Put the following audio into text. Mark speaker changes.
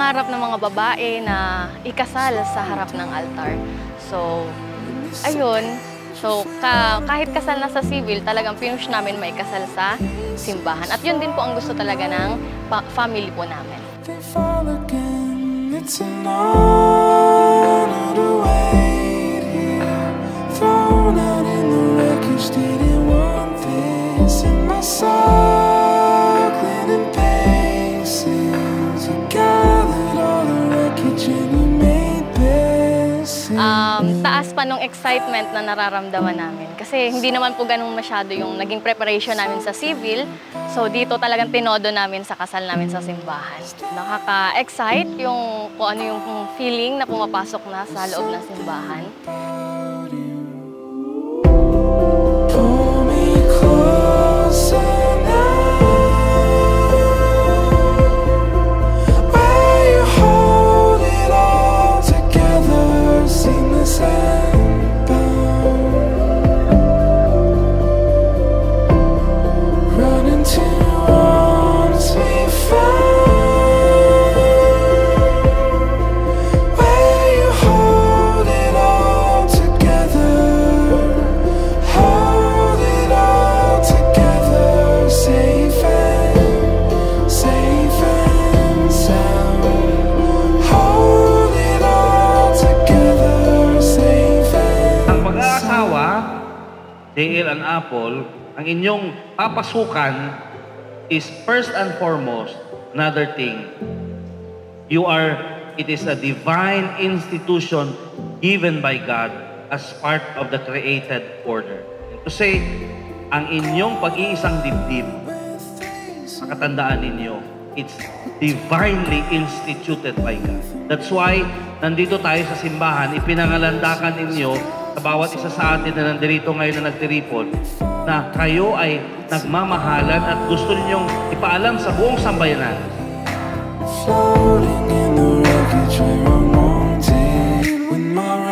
Speaker 1: pangarap ng mga babae na ikasal sa harap ng altar. So, ayun. So, kahit kasal na sa civil, talagang pinush namin maikasal sa simbahan. At yun din po ang gusto talaga ng family po namin. It's an honor to wait here, thrown out in the wreckage, didn't want this in my cycling and paces. You gathered all the wreckage and you made this. Taas pa nung excitement na nararamdaman namin. Kasi hindi naman po ganun masyado yung naging preparation namin sa civil. So dito talagang tinodo namin sa kasal namin sa simbahan. Nakaka-excite yung kung ano yung feeling na pumapasok na sa loob ng simbahan.
Speaker 2: JL and Apple, ang inyong papasukan is first and foremost another thing. It is a divine institution given by God as part of the created order. And to say, ang inyong pag-iisang dibdib, makatandaan ninyo, it's divinely instituted by God. That's why, nandito tayo sa simbahan, ipinangalandakan ninyo sa bawat isa sa atin na nandito ngayon na nagtiripon, na kayo ay nagmamahalan at gusto ninyong ipaalam sa buong sambayanan. Floating in the wreckage where I'm wanted, with my